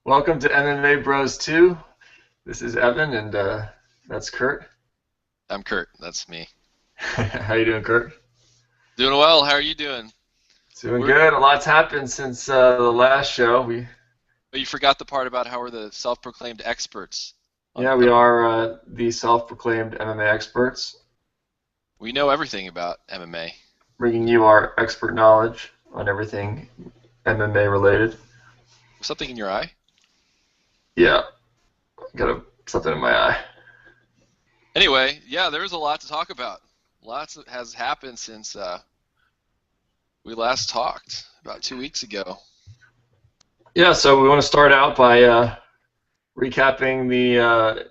Welcome to MMA Bros 2. This is Evan, and that's Kurt. I'm Kurt. That's me. How you doing, Kurt? Doing well. How are you doing? Doing We're, good. A lot's happened since the last show. but you forgot the part about how we're the self-proclaimed experts on Yeah, we MMA. are the self-proclaimed MMA experts, We know everything about MMA. bringing you our expert knowledge on everything MMA related. Something in your eye? Yeah, got something in my eye. Anyway, yeah, there's a lot to talk about. Lots has happened since we last talked about 2 weeks ago. Yeah, so we want to start out by recapping the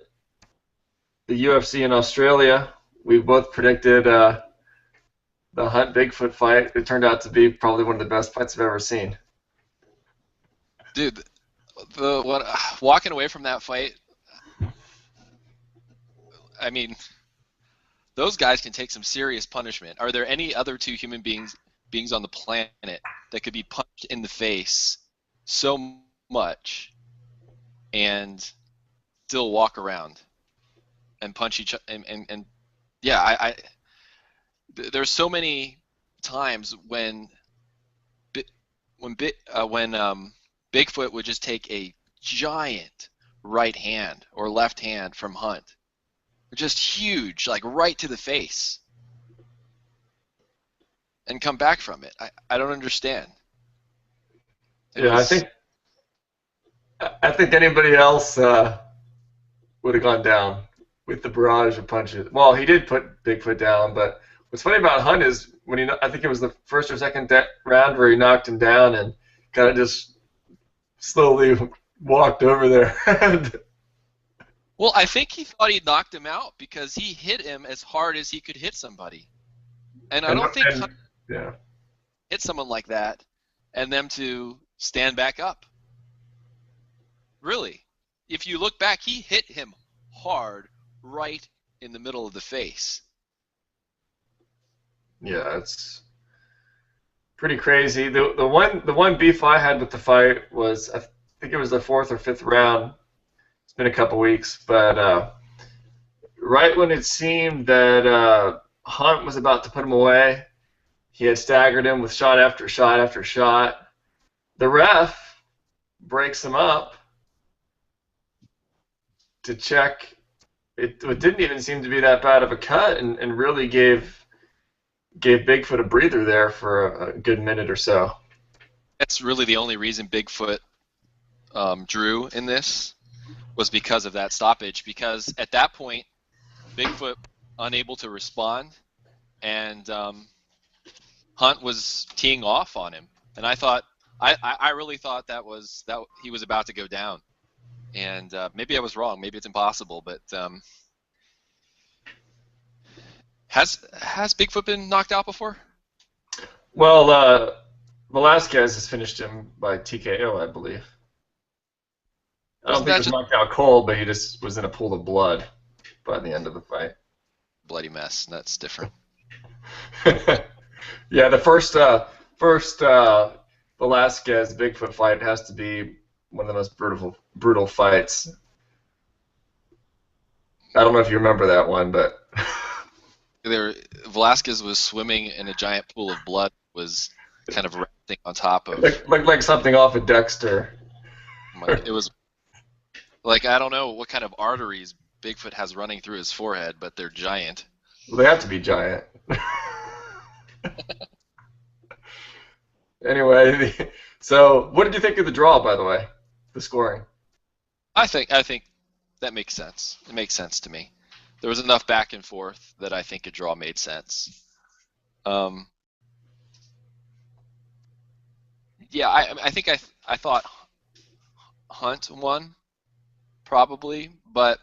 UFC in Australia. We both predicted the Hunt Bigfoot fight. It turned out to be probably one of the best fights I've ever seen. Dude, walking away from that fight, I mean, those guys can take some serious punishment. Are there any other two human beings on the planet that could be punched in the face so much and still walk around and punch each and yeah, there's so many times when Bigfoot would just take a giant right hand or left hand from Hunt, just huge, like right to the face, and come back from it. I don't understand. It Yeah, I was think I think anybody else would have gone down with the barrage of punches. Well, he did put Bigfoot down, but what's funny about Hunt is when I think it was the first or second round where he knocked him down and kind of just slowly walked over there. well, I think he thought he knocked him out because he hit him as hard as he could hit somebody. And I and, don't think and yeah, hit someone like that and them to stand back up. Really. If you look back, he hit him hard right in the middle of the face. yeah, it's pretty crazy. The one beef I had with the fight was I think it was the fourth or fifth round. It's been a couple weeks, but right when it seemed that Hunt was about to put him away, he had staggered him with shot after shot after shot. The ref breaks him up to check. It didn't even seem to be that bad of a cut, and really gave Bigfoot a breather there for a good minute or so. That's really the only reason Bigfoot drew in this was because of that stoppage. Because at that point, Bigfoot unable to respond, and Hunt was teeing off on him. And I really thought that he was about to go down. And maybe I was wrong. Maybe it's impossible. But has Bigfoot been knocked out before? Well, Velasquez has finished him by TKO, I believe. I don't Wasn't think he that was just knocked out cold, but he just was in a pool of blood by the end of the fight. a bloody mess? That's different. Yeah, the first Velasquez Bigfoot fight has to be one of the most brutal fights. I don't know if you remember that one, but Velasquez was swimming in a giant pool of blood. Was kind of resting on top it of. looked like something off of Dexter. It was like I don't know what kind of arteries Bigfoot has running through his forehead, but they're giant. Well, they have to be giant. Anyway, so what did you think of the draw, by the way? The scoring. I think that makes sense. It makes sense to me. There was enough back and forth that I think a draw made sense. Um, yeah, I think I thought Hunt won probably, but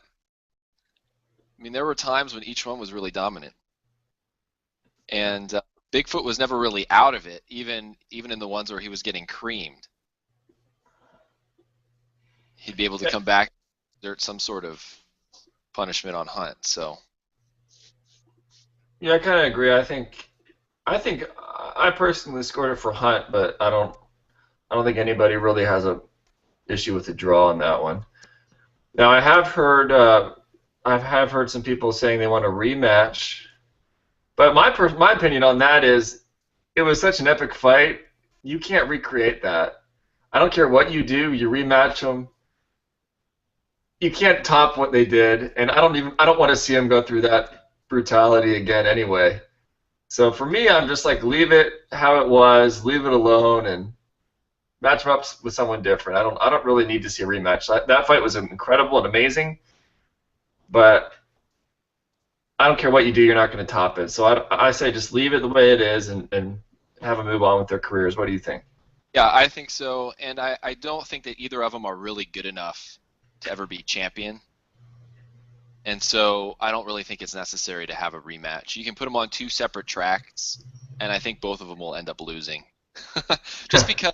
I mean there were times when each one was really dominant, and Bigfoot was never really out of it, even in the ones where he was getting creamed. He'd be able to come back, exert some sort of punishment on Hunt. So Yeah, I kind of agree. I think I personally scored it for Hunt, but I don't think anybody really has a issue with the draw on that one. Now I have heard some people saying they want a rematch, but my opinion on that is it was such an epic fight. You can't recreate that. I don't care what you do. You rematch them. You can't top what they did, and I don't want to see them go through that brutality again anyway. So for me, I'm just like leave it how it was, leave it alone, and match them up with someone different. I don't really need to see a rematch. That fight was incredible and amazing, but I don't care what you do, you're not going to top it. So I say just leave it the way it is and have them move on with their careers. What do you think? Yeah, I think so, and I don't think that either of them are really good enough to ever be champion. And so I don't really think it's necessary to have a rematch. You can put them on two separate tracks, and I think both of them will end up losing. Just because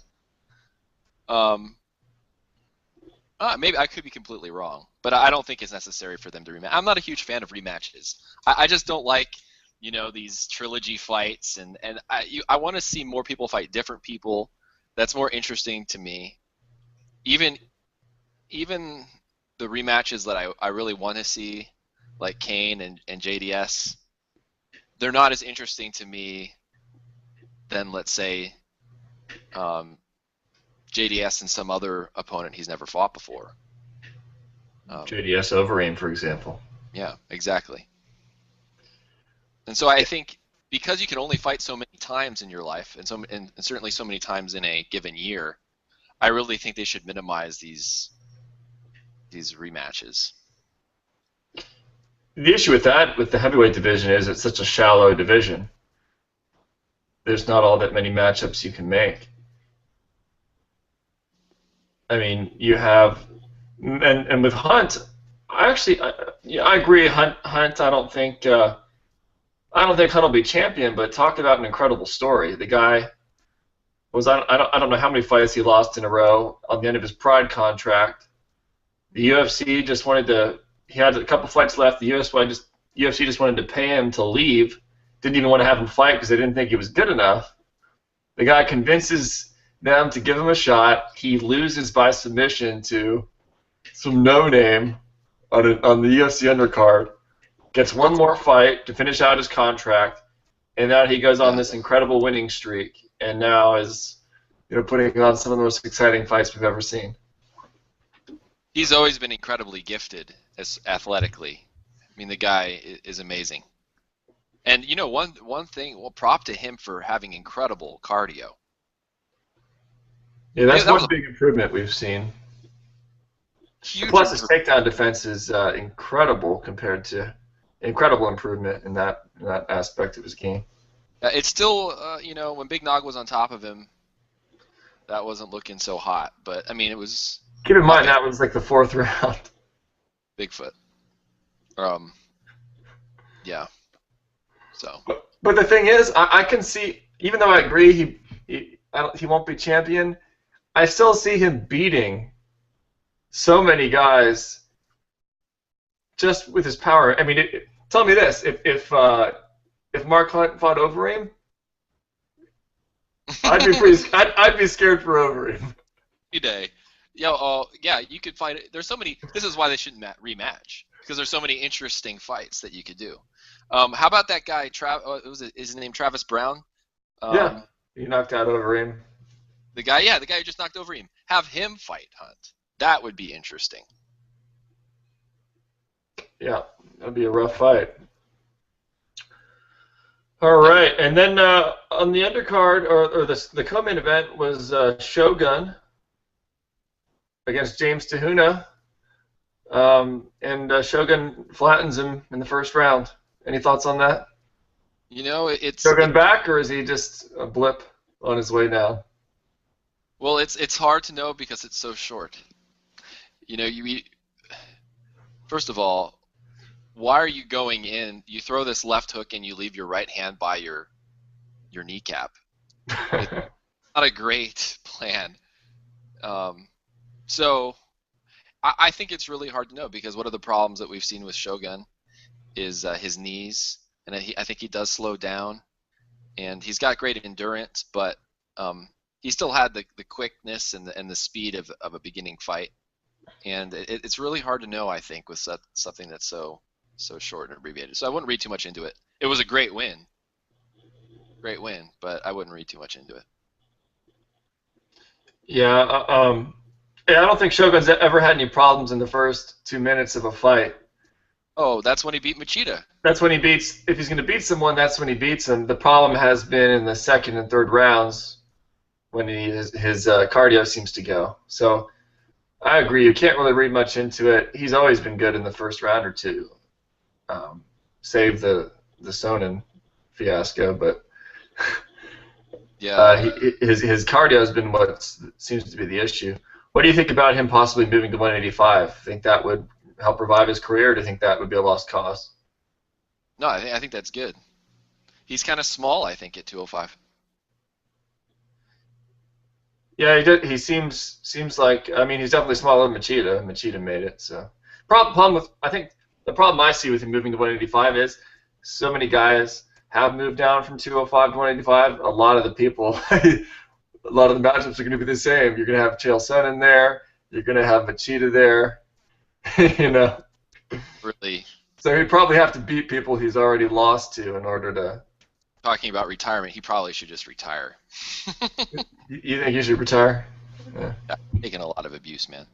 maybe I could be completely wrong, but I don't think it's necessary for them to rematch. I'm not a huge fan of rematches. I just don't like, these trilogy fights, and I want to see more people fight different people. That's more interesting to me. Even the rematches that I really want to see, like Kane and JDS, they're not as interesting to me than, let's say, JDS and some other opponent he's never fought before. JDS Overeem, for example. Yeah, exactly. And so I think because you can only fight so many times in your life, and certainly so many times in a given year, I really think they should minimize these rematches. The issue with that, with the heavyweight division, is it's such a shallow division. There's not all that many matchups you can make. I mean, you have, and with Hunt, I agree. Hunt, I don't think Hunt will be champion, but talk about an incredible story. The guy was, I don't know how many fights he lost in a row on the end of his Pride contract. The UFC just wanted to. He had a couple fights left. The UFC just wanted to pay him to leave. Didn't even want to have him fight because they didn't think he was good enough. The guy convinces them to give him a shot. He loses by submission to some no-name on the UFC undercard. Gets one more fight to finish out his contract, and now he goes on this incredible winning streak, and now is putting on some of the most exciting fights we've ever seen. He's always been incredibly gifted athletically. I mean, the guy is amazing. And one thing, well, prop to him for having incredible cardio. Yeah, that's one big improvement we've seen. Huge. Plus, his takedown defense is incredible incredible improvement in that aspect of his game. It's still, when Big Nog was on top of him, that wasn't looking so hot. But I mean, it was. Keep in mind that was like the 4th round. Bigfoot. Yeah. So. But the thing is, I can see, even though I agree he won't be champion, I still see him beating so many guys just with his power. I mean, tell me this: if Mark Hunt fought Overeem, I'd be scared for Overeem. Day. Yeah, you could fight it. There's so many. This is why they shouldn't rematch, because there's so many interesting fights that you could do. How about that guy? Is his name Travis Brown? Yeah, he knocked out Overeem. The guy who just knocked Overeem. Have him fight Hunt. That would be interesting. Yeah, that'd be a rough fight. All right, and then on the undercard, or the co-main event was Shogun against James Tahuna, and Shogun flattens him in the first round. Any thoughts on that? It's Shogun back, or is he just a blip on his way down? Well, it's hard to know because it's so short. First of all, why are you going in? You throw this left hook and you leave your right hand by your kneecap. It's not a great plan. So I think it's really hard to know, because one of the problems that we've seen with Shogun is his knees, and I think he does slow down, and he's got great endurance, but he still had the quickness and the speed of a beginning fight, and it's really hard to know, I think, with something that's so short and abbreviated. So I wouldn't read too much into it. It was a great win, but I wouldn't read too much into it. Yeah, yeah, I don't think Shogun's ever had any problems in the first 2 minutes of a fight. Oh, that's when he beat Machida. That's when he beats. If he's going to beat someone, that's when he beats them. The problem has been in the second and third rounds when his cardio seems to go. So I agree. You can't really read much into it. He's always been good in the first round or two, save the Sonnen fiasco, but. Yeah. His cardio has been what seems to be the issue. What do you think about him possibly moving to 185? Think that would help revive his career, or do you think that would be a lost cause? No, I think that's good. He's kind of small, I think, at 205. Yeah, he seems like, I mean, he's definitely smaller than Machida. Machida made it. So I think the problem I see with him moving to 185 is so many guys have moved down from 205 to 185. A lot of the people, a lot of the matchups are going to be the same. You're going to have Chael Sonnen there. You're going to have Machida there. You know. Really. So he'd probably have to beat people he's already lost to in order to. Talking about retirement, he probably should just retire. You think he should retire? Yeah. Taking a lot of abuse, man.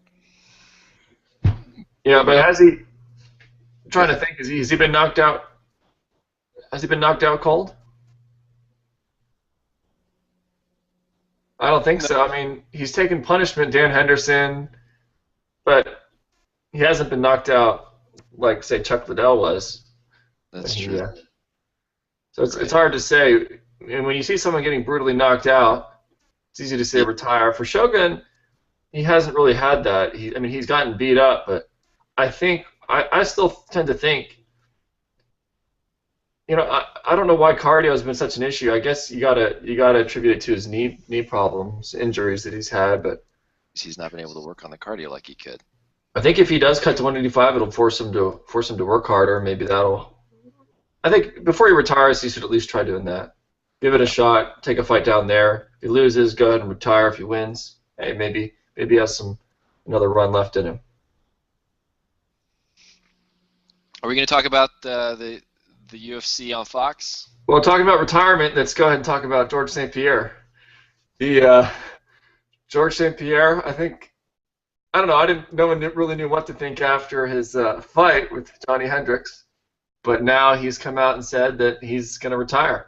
Yeah, but has he? I'm trying to think. Has he been knocked out? Has he been knocked out cold? I don't think so. I mean, he's taken punishment, Dan Henderson, but he hasn't been knocked out like, say, Chuck Liddell was. That's true. So it's hard to say. And when you see someone getting brutally knocked out, it's easy to say retire. For Shogun, he hasn't really had that. I mean, he's gotten beat up, but I think I still tend to think. You know, I don't know why cardio has been such an issue. I guess you gotta attribute it to his knee problems, injuries that he's had, but he's not been able to work on the cardio like he could. I think if he does cut to 185, it'll force him to work harder. Maybe that'll. I think before he retires, he should at least try doing that. Give it a shot. Take a fight down there. If he loses, go ahead and retire. If he wins, hey, maybe he has another run left in him. Are we going to talk about the UFC on Fox? Well, talking about retirement, let's go ahead and talk about George St. Pierre. George St. Pierre, I don't know. No one really knew what to think after his fight with Johnny Hendricks, but now he's come out and said that he's going to retire.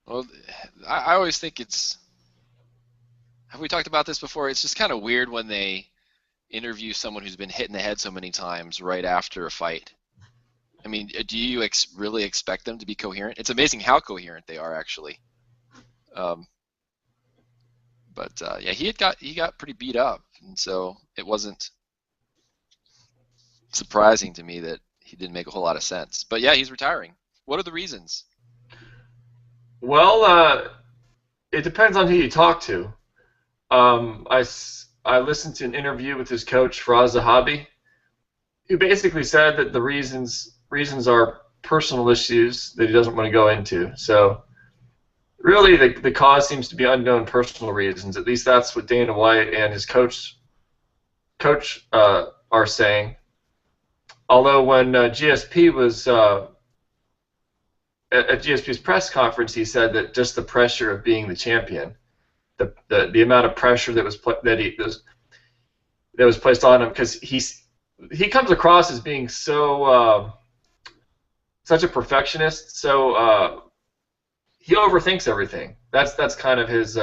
Well, I always think it's. Have we talked about this before? It's just kind of weird when they interview someone who's been hit in the head so many times right after a fight. I mean, do you really expect them to be coherent? It's amazing how coherent they are, actually. Yeah, he got pretty beat up, and so it wasn't surprising to me that he didn't make a whole lot of sense. But yeah, he's retiring. What are the reasons? Well, it depends on who you talk to. I listened to an interview with his coach, Faraz Zahabi, who basically said that the reasons are personal issues that he doesn't want to go into. So really the cause seems to be unknown personal reasons. At least that's what Dana White and his coach are saying. Although when GSP was at GSP's press conference, he said that just the pressure of being the champion, the amount of pressure that was placed on him, because he comes across as being so such a perfectionist. So he overthinks everything. That's kind of his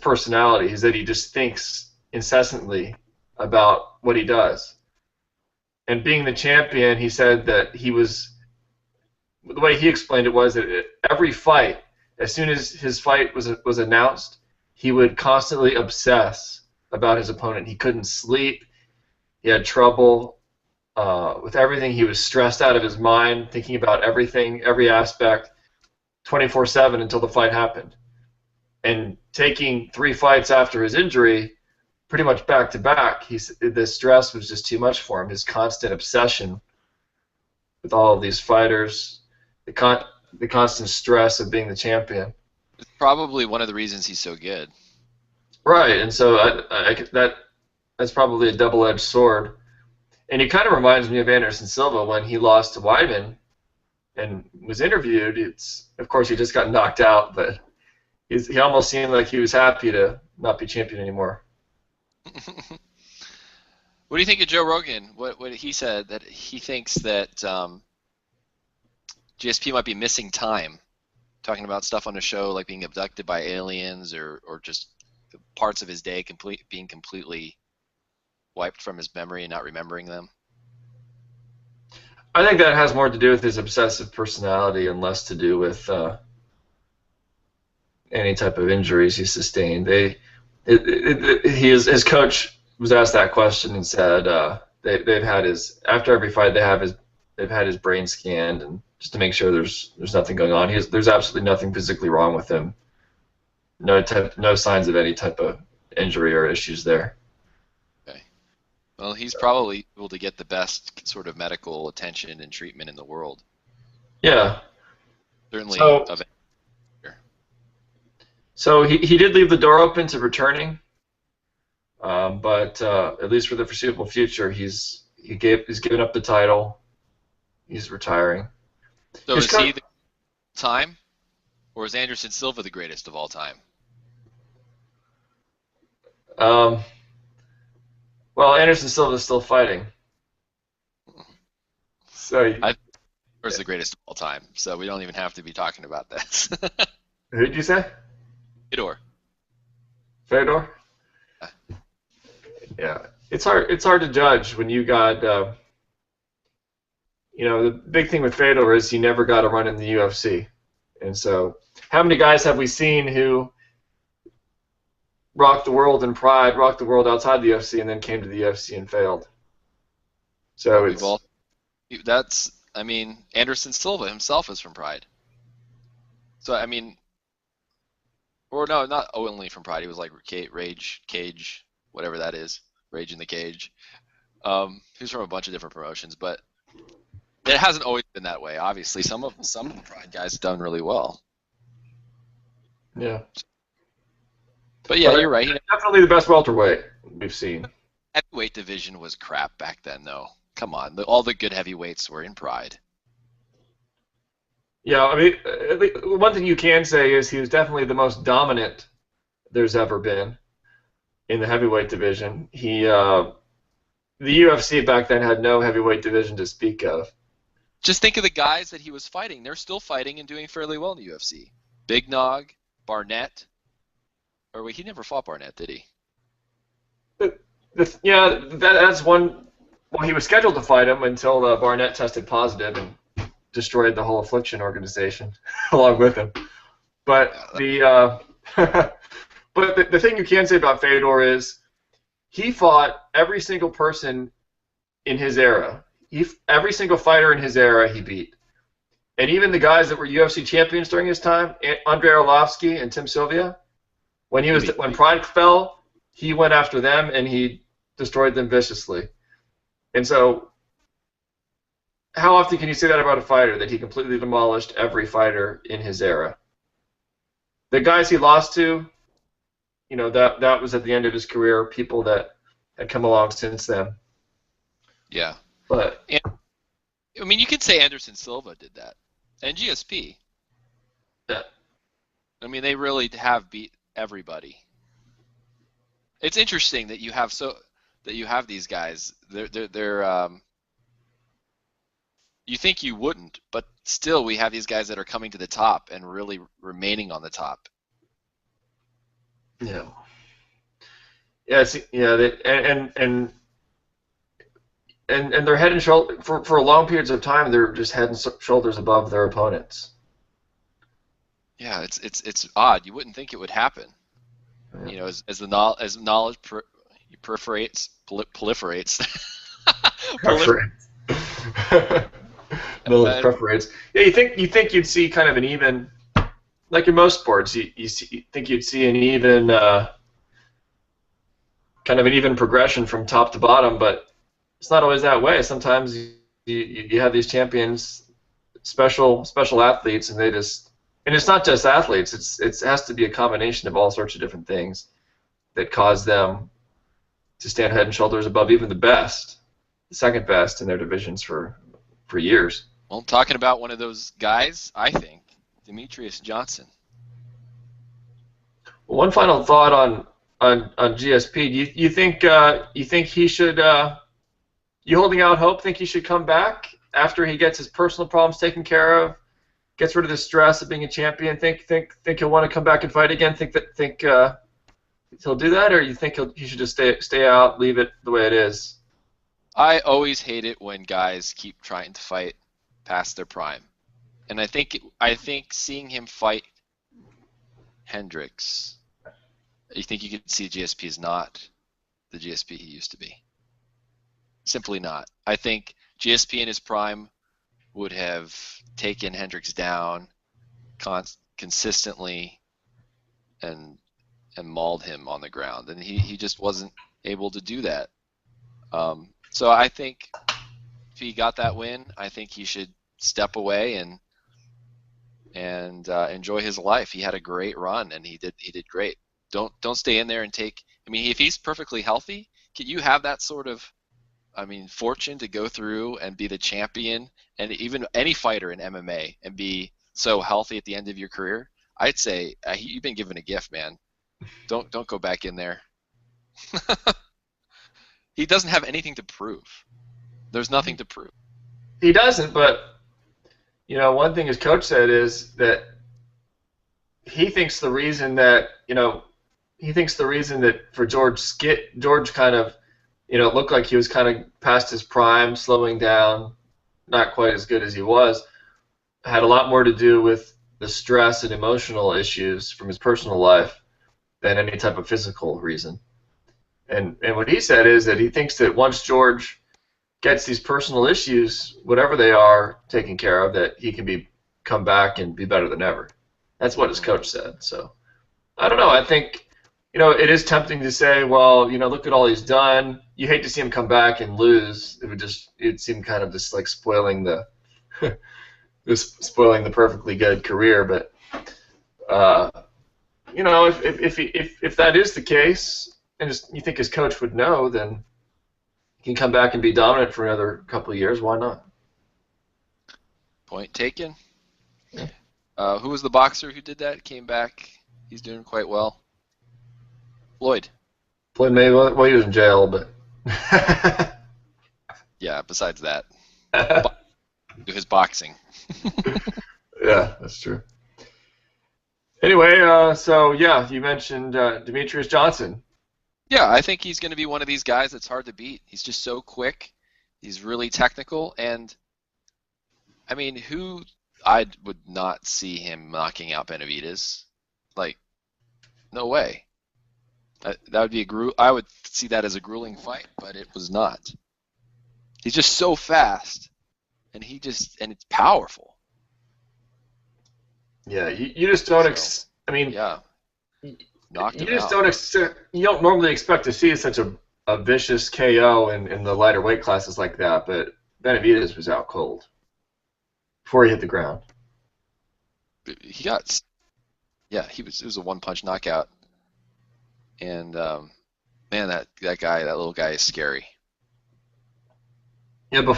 personality, is that he just thinks incessantly about what he does. And being the champion, he said that the way he explained it was that every fight, as soon as his fight was announced, he would constantly obsess about his opponent. He couldn't sleep. He had trouble with everything. He was stressed out of his mind, thinking about everything, every aspect, 24/7 until the fight happened. And taking 3 fights after his injury, pretty much back to back, the stress was just too much for him. His constant obsession with all of these fighters, the constant stress of being the champion. It's probably one of the reasons he's so good. Right, and so that's probably a double-edged sword. And he kind of reminds me of Anderson Silva when he lost to Weidman and was interviewed. It's of course he just got knocked out, but he almost seemed like he was happy to not be champion anymore. What do you think of Joe Rogan? What he said that he thinks that GSP might be missing time, talking about stuff on the show like being abducted by aliens or just parts of his day being completely wiped from his memory and not remembering them. I think that has more to do with his obsessive personality and less to do with any type of injuries he sustained. His coach was asked that question and said they've had his after every fight they've had his brain scanned and just to make sure there's nothing going on. There's absolutely nothing physically wrong with him. No signs of any type of injury or issues there. Okay. Well, he's probably able to get the best sort of medical attention and treatment in the world. Yeah. Certainly. So he did leave the door open to returning, but at least for the foreseeable future, he's given up the title. He's retiring. So is he the time, or is Anderson Silva the greatest of all time? Well, Anderson Silva is still fighting. So Or is the greatest of all time? So we don't even have to be talking about this. Who did you say? Fedor? Yeah, it's hard to judge when you got. The big thing with Fedor is he never got a run in the UFC, and so how many guys have we seen who rocked the world in Pride, rocked the world outside the UFC, and then came to the UFC and failed? So Anderson Silva himself is from Pride. So or no, not only from Pride. He was like Rage Cage, whatever that is, Rage in the Cage. He's from a bunch of different promotions, but it hasn't always been that way. Obviously, some of the Pride guys have done really well. Yeah. But yeah, you're right. Definitely the best welterweight we've seen. Heavyweight division was crap back then, though. Come on, all the good heavyweights were in Pride. Yeah, one thing you can say is he was definitely the most dominant there's ever been in the heavyweight division. The UFC back then had no heavyweight division to speak of. Just think of the guys that he was fighting. They're still fighting and doing fairly well in the UFC. Big Nog, Barnett. Or wait, he never fought Barnett, did he? That's one. Well, he was scheduled to fight him until Barnett tested positive and destroyed the whole Affliction organization along with him. But the thing you can say about Fedor is he fought every single person in his era. Every single fighter in his era he beat. And even the guys that were UFC champions during his time, Andrei Arlovsky and Tim Sylvia, when Pride fell, he went after them and he destroyed them viciously. And so how often can you say that about a fighter, that he completely demolished every fighter in his era? The guys he lost to, that was at the end of his career, people that had come along since then. Yeah. But you could say Anderson Silva did that. And GSP. Yeah. They really have beat everybody. It's interesting that you have these guys. They're you think you wouldn't, but still we have these guys that are coming to the top and really remaining on the top. Yeah. Yeah. And they're head and shoulder for long periods of time. They're just head and shoulders above their opponents. Yeah, it's odd. You wouldn't think it would happen. Yeah. As knowledge proliferates. Knowledge proliferates. Yeah, you think you'd see kind of an even, like in most sports, you think you'd see an even kind of an even progression from top to bottom, but it's not always that way. Sometimes you have these champions, special athletes, and they just and it's not just athletes. It has to be a combination of all sorts of different things that cause them to stand head and shoulders above even the best, the second best in their divisions for years. Well, talking about one of those guys, I think Demetrius Johnson. Well, one final thought on GSP. You think he should? You holding out hope? Think he should come back after he gets his personal problems taken care of, gets rid of the stress of being a champion? Think he'll want to come back and fight again? Think he'll do that, or you think he should just stay out, leave it the way it is? I always hate it when guys keep trying to fight past their prime, and I think seeing him fight Hendricks, you think you could see GSP is not the GSP he used to be. Simply not. I think GSP in his prime would have taken Hendricks down consistently and mauled him on the ground, and he just wasn't able to do that. So I think if he got that win, I think he should step away and enjoy his life. He had a great run, and he did great. Don't stay in there and take. I mean, if he's perfectly healthy, can you have that sort of, fortune to go through and be the champion, and even any fighter in MMA, and be so healthy at the end of your career? I'd say you've been given a gift, man. Don't go back in there. He doesn't have anything to prove. There's nothing to prove. He doesn't, but one thing his coach said is that he thinks the reason that for George kind of looked like he was kind of past his prime, slowing down, not quite as good as he was, had a lot more to do with the stress and emotional issues from his personal life than any type of physical reason. And what he said is that he thinks that once George gets these personal issues, whatever they are, taken care of, that he can come back and be better than ever. That's what his coach said. So I don't know. I think it is tempting to say, well, look at all he's done. You hate to see him come back and lose. It'd seem kind of just like spoiling the perfectly good career. But if that is the case, and you think his coach would know, then he can come back and be dominant for another couple of years. Why not? Point taken. Yeah. Who was the boxer who did that? Came back. He's doing quite well. Floyd Mayweather. Well, he was in jail, but yeah. Besides that, do his boxing. Yeah, that's true. Anyway, so yeah, you mentioned Demetrius Johnson. Yeah, I think he's going to be one of these guys that's hard to beat. He's just so quick. He's really technical, and I would not see him knocking out Benavidez. Like, no way. That would be I would see that as a grueling fight, but it was not. He's just so fast, and it's powerful. Yeah, you just don't. Yeah. Knocked him out. You don't normally expect to see such a vicious KO in the lighter weight classes like that, but Benavidez was out cold before he hit the ground. It was a one-punch knockout, and man, that little guy is scary. Yeah, when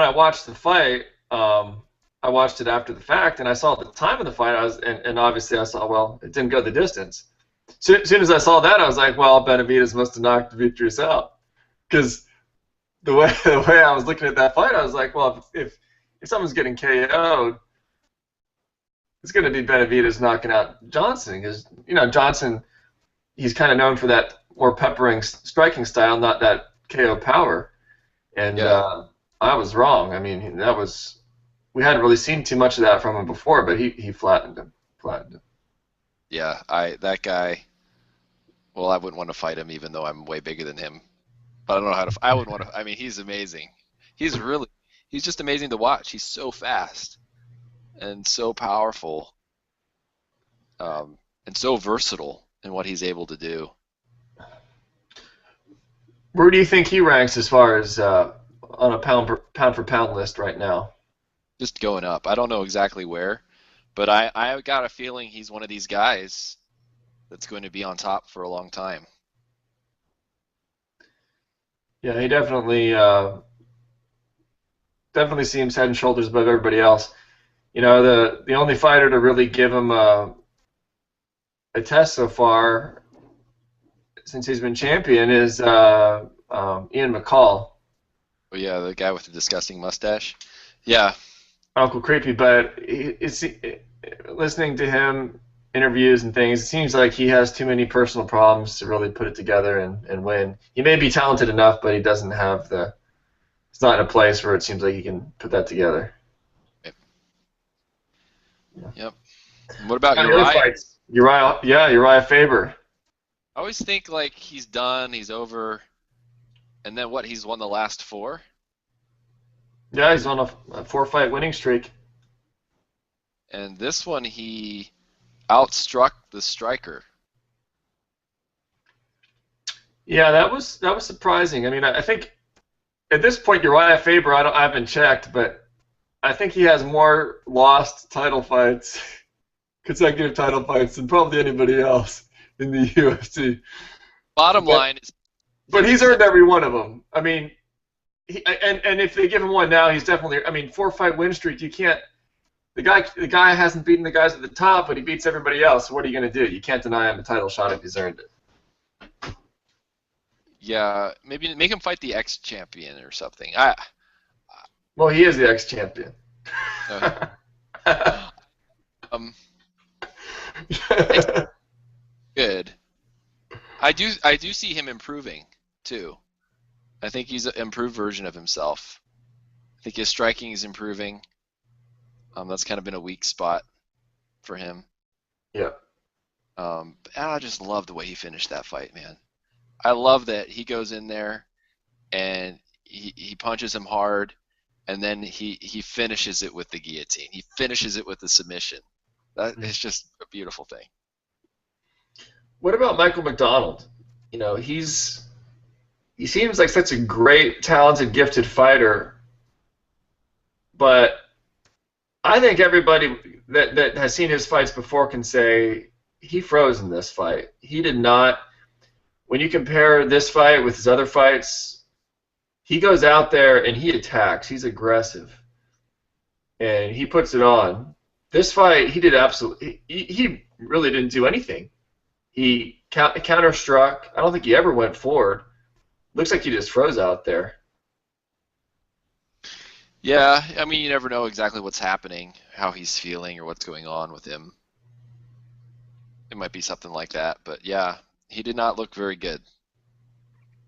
I watched the fight, I watched it after the fact, and I saw at the time of the fight, and obviously I saw, well, it didn't go the distance. So, as soon as I saw that, I was like, well, Benavidez must have knocked Demetrius out, because the way I was looking at that fight, I was like, well, if someone's getting KO'd, it's going to be Benavidez knocking out Johnson, because Johnson, he's kind of known for that more peppering striking style, not that KO power, and I was wrong. We hadn't really seen too much of that from him before, but he flattened him. Yeah, that guy. Well, I wouldn't want to fight him, even though I'm way bigger than him. But I don't know how to. I wouldn't want to. He's amazing. He's just amazing to watch. He's so fast and so powerful, and so versatile in what he's able to do. Where do you think he ranks as far as on a pound for pound list right now. Just going up. I don't know exactly where, but I got a feeling he's one of these guys that's going to be on top for a long time. Yeah, he definitely seems head and shoulders above everybody else. The only fighter to really give him a test so far since he's been champion is Ian McCall, Oh yeah, the guy with the disgusting mustache. Yeah, Uncle Creepy. But listening to him interviews and things, it seems like he has too many personal problems to really put it together and win. He may be talented enough, but he doesn't have the. It's not in a place where it seems like he can put that together. yep. And what about The other Uriah? fights, Uriah Faber. I always think like he's done, he's over, and then what? He's won the last four, Yeah, he's on a four-fight winning streak. and this one he outstruck the striker. Yeah, that was surprising. I mean, I think at this point Uriah Faber, I haven't checked, but I think he has more lost title fights, consecutive title fights, than probably anybody else in the UFC. Bottom But line is, but he's earned every one of them. I mean, and if they give him one now, he's definitely. I mean, four-fight win streak. You can't. The guy hasn't beaten the guys at the top, but he beats everybody else. So what are you going to do? You can't deny him a title shot if he's earned it. yeah, maybe make him fight the ex-champion or something. Well, he is the ex-champion. Uh, um, good. I do see him improving too. I think he's an improved version of himself. I think his striking is improving. That's kind of been a weak spot for him. Yeah. I just love the way he finished that fight, man. I love that he goes in there and he punches him hard, and then he finishes it with the guillotine. He finishes it with the submission. That is just a beautiful thing. What about Michael McDonald? He seems like such a great, talented, gifted fighter, but I think everybody that has seen his fights before can say he froze in this fight. He did not. When you compare this fight with his other fights, he goes out there and he attacks. He's aggressive, and he puts it on. This fight, he did absolutely. He really didn't do anything. He counter-struck. I don't think he ever went forward. Looks like he just froze out there. Yeah, I mean, you never know exactly what's happening, how he's feeling, or what's going on with him. It might be something like that, but yeah, he did not look very good.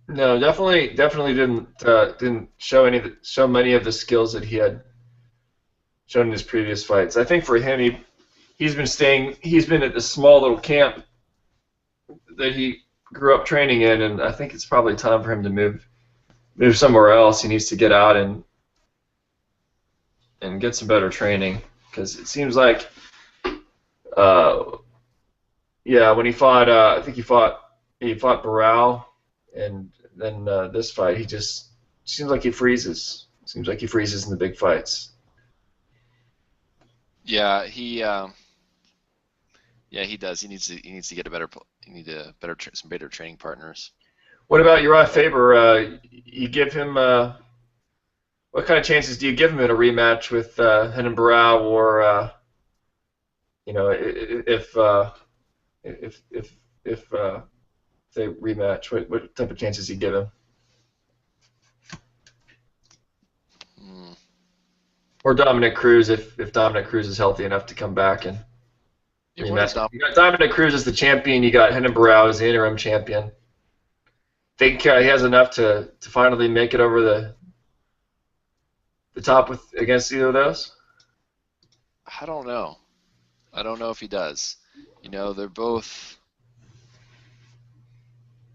No, definitely didn't show many of the skills that he had shown in his previous fights. I think for him, he's been at this small little camp that he grew up training in, and I think it's probably time for him to move somewhere else. He needs to get out and get some better training, because it seems like, yeah, when he fought, I think he fought Barrow, and then this fight, he just seems like he freezes. Seems like he freezes in the big fights. Yeah, he does. He needs to get some better training partners. What about Uriah Faber? You give him what kind of chances do you give him in a rematch with Renan Barrow, or if they rematch, what type of chances do you give him? Or Dominic Cruz, if Dominic Cruz is healthy enough to come back and rematch. You got Dominic Cruz as the champion. You got Renan Barrow as the interim champion. Think he has enough to finally make it over the top against either of those? I don't know. I don't know if he does. They're both.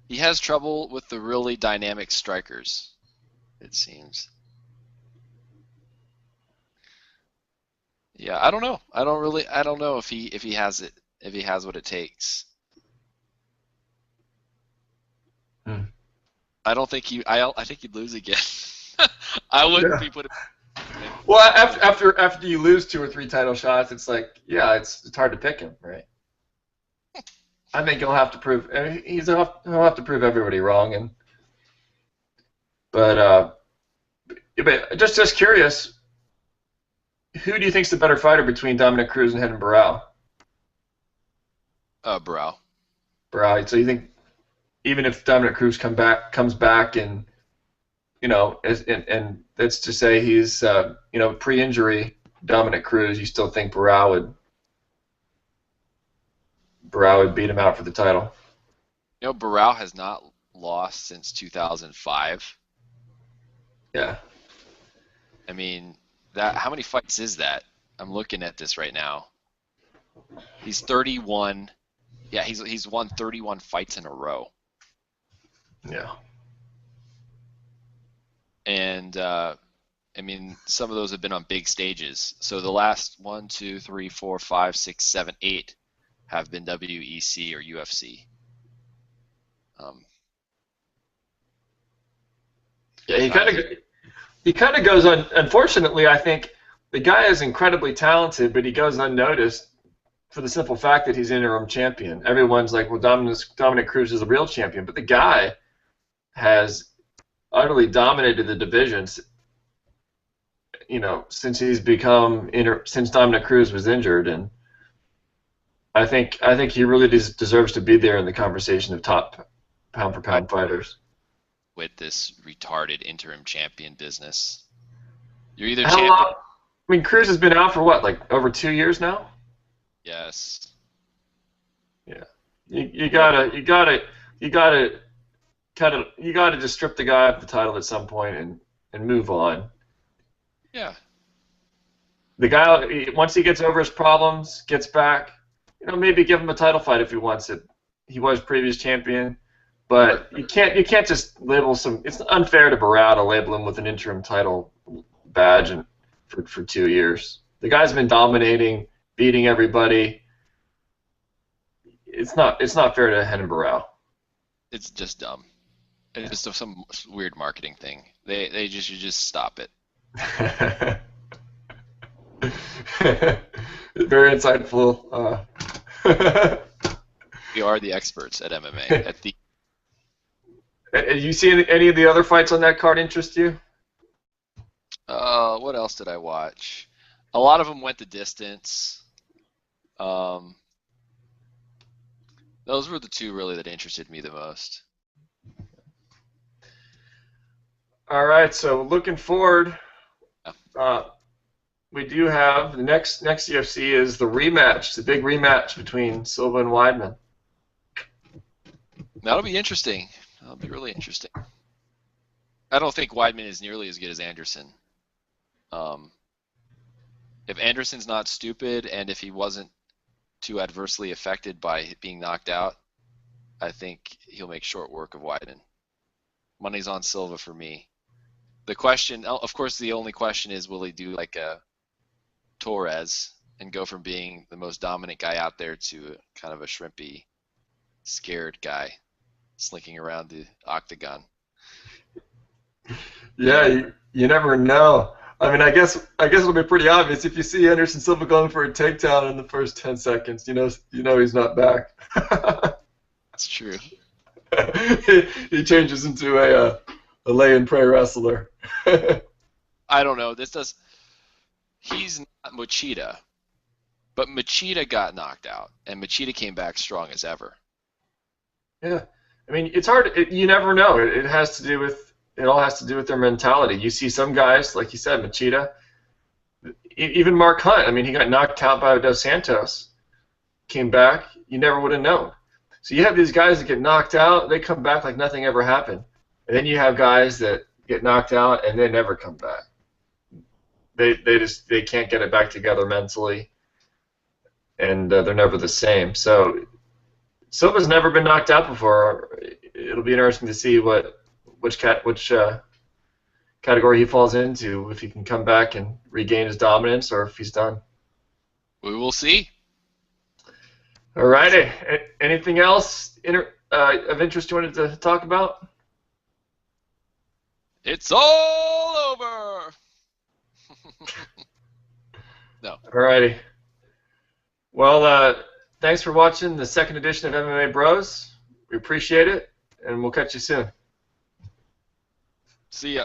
He has trouble with the really dynamic strikers, it seems. Yeah, I don't know. I don't know if he has it, if he has what it takes. I don't think I think he'd lose again. I wouldn't Yeah. be putting. Well, after you lose 2 or 3 title shots, it's like, yeah, it's hard to pick him, right? I think he'll have to prove he'll have to prove everybody wrong, and but but just curious, who do you think's the better fighter between Dominic Cruz and Renan Barão? Bro. Barão. So you think even if Dominic Cruz comes back and and let's just say he's pre-injury Dominic Cruz, you still think Barão would beat him out for the title? Barão has not lost since 2005. Yeah. I mean, how many fights is that? I'm looking at this right now. He's 31. Yeah, he's won 31 fights in a row. Yeah. And I mean, some of those have been on big stages. So the last 1, 2, 3, 4, 5, 6, 7, 8 have been WEC or UFC. Yeah, he kind of goes on. Unfortunately, I think the guy is incredibly talented, but he goes unnoticed for the simple fact that he's interim champion. Everyone's like, well, Dominic Cruz is the real champion, but the guy has utterly dominated the divisions. Since since Dominic Cruz was injured, and I think he really deserves to be there in the conversation of top pound for pound fighters. With this retarded interim champion business, you're either How champion. long? I mean, Cruz has been out for what, like over 2 years now? Yes. Yeah. You gotta just strip the guy of the title at some point and move on. Yeah. The guy, once he gets over his problems, gets back, maybe give him a title fight if he wants it. He was previous champion, but you can't just label some. It's unfair to Barão to label him with an interim title badge for 2 years. The guy's been dominating, beating everybody. It's not fair to Renan Barão. It's just dumb. It's just some weird marketing thing. You just stop it. Very insightful. We are the experts at MMA. You see any of the other fights on that card interest you? What else did I watch? A lot of them went the distance. Those were the two really that interested me the most. All right, so looking forward, we do have the next UFC is the rematch, the big rematch between Silva and Weidman. That'll be interesting. That'll be really interesting. I don't think Weidman is nearly as good as Anderson. If Anderson's not stupid and if he wasn't too adversely affected by being knocked out, I think he'll make short work of Weidman. Money's on Silva for me. The question, of course, the only question is, will he do like a Torres and go from being the most dominant guy out there to kind of a shrimpy, scared guy slinking around the octagon? Yeah, you never know. I mean, I guess it'll be pretty obvious if you see Anderson Silva going for a takedown in the first 10 seconds. You know he's not back. That's true. he changes into a lay and pray wrestler. I don't know. He's not Machida, but Machida got knocked out, and Machida came back strong as ever. Yeah, I mean, it's hard. You never know. It all has to do with their mentality. You see some guys, like you said, Machida, even Mark Hunt. I mean, he got knocked out by Dos Santos, came back. You never would have known. So you have these guys that get knocked out, they come back like nothing ever happened, and then you have guys that get knocked out and they never come back. They can't get it back together mentally, and they're never the same. So Silva's never been knocked out before. It'll be interesting to see which category he falls into, if he can come back and regain his dominance or if he's done. We will see. All righty. Anything else of interest you wanted to talk about? It's all over. No. Alrighty. Well, thanks for watching the second edition of MMA Bros. We appreciate it, and we'll catch you soon. See ya.